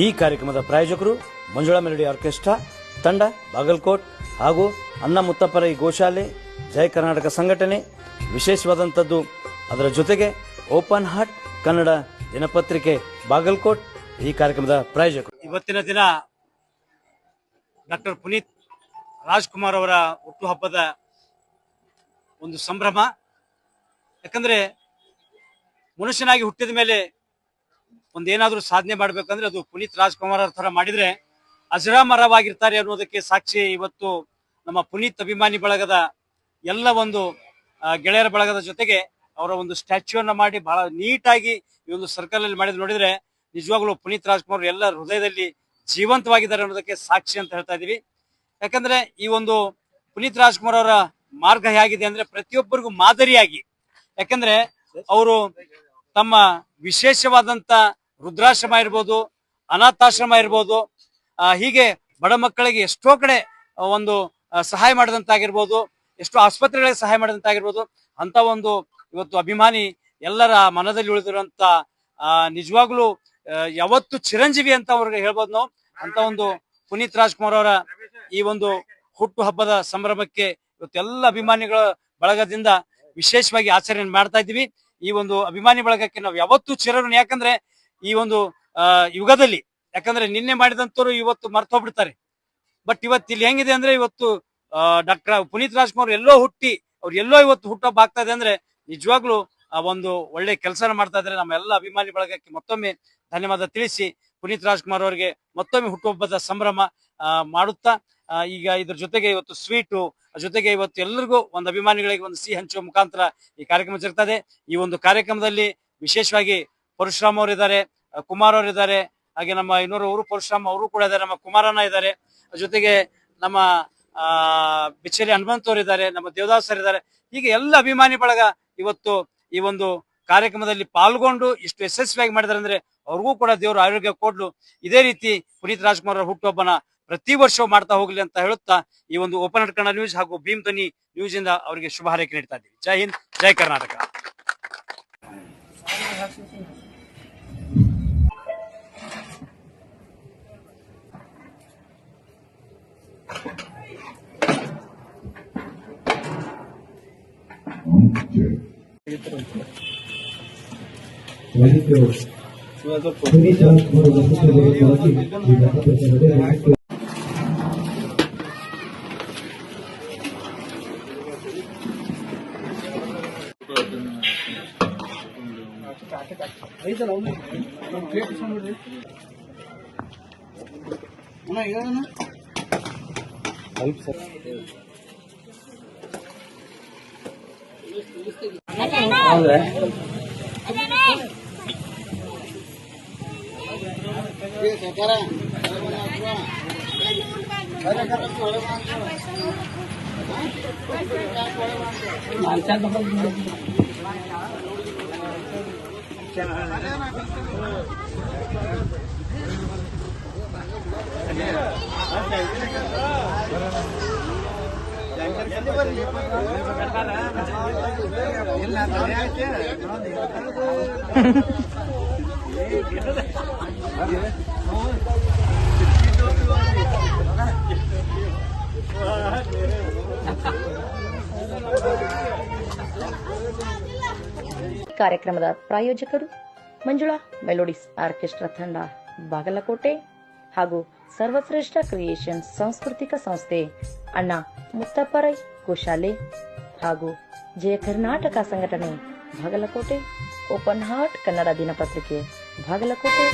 ಈ ಕಾರ್ಯಕ್ರಮದ ಪ್ರಾಯೋಜಕರು ಮಂಜುಳಾ ಮೆಲೋಡಿ ಆರ್ಕೆಸ್ಟ್ರಾ ತಂಡ ಬಾಗಲಕೋಟ್ ಹಾಗೂ ಅನ್ನ ಮುತ್ತಪ್ಪರೈ ಗೋಶಾಲೆ ಜಯ ಕರ್ನಾಟಕ ಸಂಘಟನೆ. ವಿಶೇಷವಾದಂಥದ್ದು ಅದರ ಜೊತೆಗೆ ಓಪನ್ ಹಾರ್ಟ್ ಕನ್ನಡ ದಿನಪತ್ರಿಕೆ ಬಾಗಲಕೋಟ್ ಈ ಕಾರ್ಯಕ್ರಮದ ಪ್ರಾಯೋಜಕರು. ಇವತ್ತಿನ ದಿನ ಡಾಕ್ಟರ್ ಪುನೀತ್ ರಾಜ್ಕುಮಾರ್ ಅವರ ಹುಟ್ಟುಹಬ್ಬದ ಒಂದು ಸಂಭ್ರಮ. ಯಾಕಂದ್ರೆ ಮನುಷ್ಯನಾಗಿ ಹುಟ್ಟಿದ ಮೇಲೆ ಒಂದೇನಾದ್ರೂ ಸಾಧನೆ ಮಾಡ್ಬೇಕಂದ್ರೆ ಅದು ಪುನೀತ್ ರಾಜ್ಕುಮಾರ್ ಅವ್ರ ತರ ಮಾಡಿದ್ರೆ ಅಜರಾಮರವಾಗಿರ್ತಾರೆ ಅನ್ನೋದಕ್ಕೆ ಸಾಕ್ಷಿ ಇವತ್ತು ನಮ್ಮ ಪುನೀತ್ ಅಭಿಮಾನಿ ಬಳಗದ ಎಲ್ಲ ಒಂದು ಗೆಳೆಯರ ಬಳಗದ ಜೊತೆಗೆ ಅವರ ಒಂದು ಸ್ಟ್ಯಾಚ್ಯೂನ್ನ ಮಾಡಿ ಬಹಳ ನೀಟಾಗಿ ಈ ಒಂದು ಸರ್ಕಲ್ ಅಲ್ಲಿ ಮಾಡಿದ್ ನೋಡಿದ್ರೆ ನಿಜವಾಗ್ಲೂ ಪುನೀತ್ ರಾಜ್ಕುಮಾರ್ ಎಲ್ಲ ಹೃದಯದಲ್ಲಿ ಜೀವಂತವಾಗಿದ್ದಾರೆ ಅನ್ನೋದಕ್ಕೆ ಸಾಕ್ಷಿ ಅಂತ ಹೇಳ್ತಾ ಇದೀವಿ. ಯಾಕಂದ್ರೆ ಈ ಒಂದು ಪುನೀತ್ ರಾಜ್ಕುಮಾರ್ ಅವರ ಮಾರ್ಗ ಹೇಗಿದೆ ಅಂದ್ರೆ ಪ್ರತಿಯೊಬ್ಬರಿಗೂ ಮಾದರಿಯಾಗಿ, ಯಾಕಂದ್ರೆ ಅವರು ತಮ್ಮ ವಿಶೇಷವಾದಂತ ವೃದ್ಧಾಶ್ರಮ ಇರ್ಬೋದು, ಅನಾಥಾಶ್ರಮ ಇರ್ಬೋದು, ಹೀಗೆ ಬಡ ಮಕ್ಕಳಿಗೆ ಎಷ್ಟೋ ಕಡೆ ಒಂದು ಸಹಾಯ ಮಾಡಿದಂತಾಗಿರ್ಬೋದು, ಎಷ್ಟೋ ಆಸ್ಪತ್ರೆಗಳಿಗೆ ಸಹಾಯ ಮಾಡಿದಂತಾಗಿರ್ಬೋದು. ಅಂತ ಒಂದು ಇವತ್ತು ಅಭಿಮಾನಿ ಎಲ್ಲರ ಮನದಲ್ಲಿ ಉಳಿದಿರುವಂತ ನಿಜವಾಗ್ಲೂ ಯಾವತ್ತು ಚಿರಂಜೀವಿ ಅಂತ ಅವ್ರಿಗೆ ಹೇಳ್ಬೋದು ನಾವು. ಅಂತ ಒಂದು ಪುನೀತ್ ರಾಜ್ಕುಮಾರ್ ಅವರ ಈ ಒಂದು ಹುಟ್ಟು ಹಬ್ಬದ ಸಂಭ್ರಮಕ್ಕೆ ಇವತ್ತೆಲ್ಲ ಅಭಿಮಾನಿಗಳ ಬಳಗದಿಂದ ವಿಶೇಷವಾಗಿ ಆಚರಣೆ ಮಾಡ್ತಾ ಇದ್ದೀವಿ. ಈ ಒಂದು ಅಭಿಮಾನಿ ಬಳಗಕ್ಕೆ ನಾವು ಯಾವತ್ತೂ ಚಿರಋಣಿ. ಯಾಕಂದ್ರೆ ಈ ಒಂದು ಯುಗದಲ್ಲಿ, ಯಾಕಂದ್ರೆ ನಿನ್ನೆ ಮಾಡಿದಂತವ್ರು ಇವತ್ತು ಮರ್ತು ಹೋಗ್ಬಿಡ್ತಾರೆ. ಬಟ್ ಇವತ್ತು ಇಲ್ಲಿ ಹೆಂಗಿದೆ ಅಂದ್ರೆ ಇವತ್ತು ಡಾಕ್ಟರ್ ಪುನೀತ್ ರಾಜ್ಕುಮಾರ್ ಎಲ್ಲೋ ಹುಟ್ಟಿ ಅವ್ರು ಎಲ್ಲೋ ಇವತ್ತು ಹುಟ್ಟುಹಬ್ಬ ಆಗ್ತಾ ಇದೆ ಅಂದ್ರೆ ನಿಜವಾಗ್ಲೂ ಒಂದು ಒಳ್ಳೆ ಕೆಲಸನ ಮಾಡ್ತಾ ಇದ್ದಾರೆ. ನಮ್ಮ ಎಲ್ಲ ಅಭಿಮಾನಿ ಬಳಗಕ್ಕೆ ಮತ್ತೊಮ್ಮೆ ಧನ್ಯವಾದ ತಿಳಿಸಿ ಪುನೀತ್ ರಾಜ್ಕುಮಾರ್ ಅವರಿಗೆ ಮತ್ತೊಮ್ಮೆ ಹುಟ್ಟುಹಬ್ಬದ ಸಂಭ್ರಮ ಮಾಡುತ್ತಾ, ಈಗ ಇದ್ರ ಜೊತೆಗೆ ಇವತ್ತು ಸ್ವೀಟು ಜೊತೆಗೆ ಇವತ್ತು ಎಲ್ಲರಿಗೂ ಒಂದು ಅಭಿಮಾನಿಗಳಿಗೆ ಒಂದು ಸಿಹಿ ಹಂಚುವ ಮುಖಾಂತರ ಈ ಕಾರ್ಯಕ್ರಮ ಜರುಗ್ತದೆ. ಈ ಒಂದು ಕಾರ್ಯಕ್ರಮದಲ್ಲಿ ವಿಶೇಷವಾಗಿ ಪರಶುರಾಮ್ ಅವರು ಇದ್ದಾರೆ, ಕುಮಾರ್ ಅವರು ಇದ್ದಾರೆ, ಹಾಗೆ ನಮ್ಮ ಇನ್ನೂರು ಪರಶುರಾಮ್ ಅವರು ಕೂಡ ಇದ್ದಾರೆ, ನಮ್ಮ ಕುಮಾರಣ್ಣ ಇದ್ದಾರೆ, ಜೊತೆಗೆ ನಮ್ಮ ಬಿಚ್ಚೇರಿ ಹನುಮಂತ್ ಅವರು ಇದ್ದಾರೆ, ನಮ್ಮ ದೇವದಾಸ್ ಸರ್ ಇದ್ದಾರೆ. ಹೀಗೆ ಎಲ್ಲ ಅಭಿಮಾನಿ ಬಳಗ ಇವತ್ತು ಈ ಒಂದು ಕಾರ್ಯಕ್ರಮದಲ್ಲಿ ಪಾಲ್ಗೊಂಡು ಇಷ್ಟು ಯಶಸ್ವಿಯಾಗಿ ಮಾಡಿದಾರೆ ಅಂದ್ರೆ ಅವ್ರಿಗೂ ಕೂಡ ದೇವರು ಆರೋಗ್ಯ ಕೊಡ್ಲು. ಇದೇ ರೀತಿ ಪುನೀತ್ ರಾಜ್ಕುಮಾರ್ ಅವರ ಹುಟ್ಟುಹಬ್ಬನ ಪ್ರತಿ ವರ್ಷವೂ ಮಾಡ್ತಾ ಹೋಗ್ಲಿ ಅಂತ ಹೇಳುತ್ತಾ ಈ ಒಂದು ಓಪನ್ ಹಾರ್ಟ್ ಕನ್ನಡ ನ್ಯೂಸ್ ಹಾಗೂ ಭೀಮ್ ಧ್ವನಿ ನ್ಯೂಸ್ ಇಂದ ಅವರಿಗೆ ಶುಭ ಹಾರೈಕೆ ನೀಡ್ತಾ ಇದ್ದೀವಿ. ಜೈ ಹಿಂದ್, ಜೈ ಕರ್ನಾಟಕ. ಕಾರ್ಯಕ್ರಮದ ಪ್ರಾಯೋಜಕರು ಮಂಜುಳಾ ಮೆಲೋಡಿಸ್ ಆರ್ಕೆಸ್ಟ್ರಾ ತಂಡ ಬಾಗಲಕೋಟೆ ಹಾಗೂ ಸರ್ವಶ್ರೇಷ್ಠ ಕ್ರಿಯೇಷನ್ಸ್ ಸಾಂಸ್ಕೃತಿಕ ಸಂಸ್ಥೆ ಅಣ್ಣ ಮುತ್ತಪ್ಪರೈ ಗೋಶಾಲೆ ಹಾಗೂ ಜಯ ಕರ್ನಾಟಕ ಸಂಘಟನೆ ಬಾಗಲಕೋಟೆ, ಓಪನ್ ಹಾರ್ಟ್ ಕನ್ನಡ ದಿನಪತ್ರಿಕೆ ಬಾಗಲಕೋಟೆ.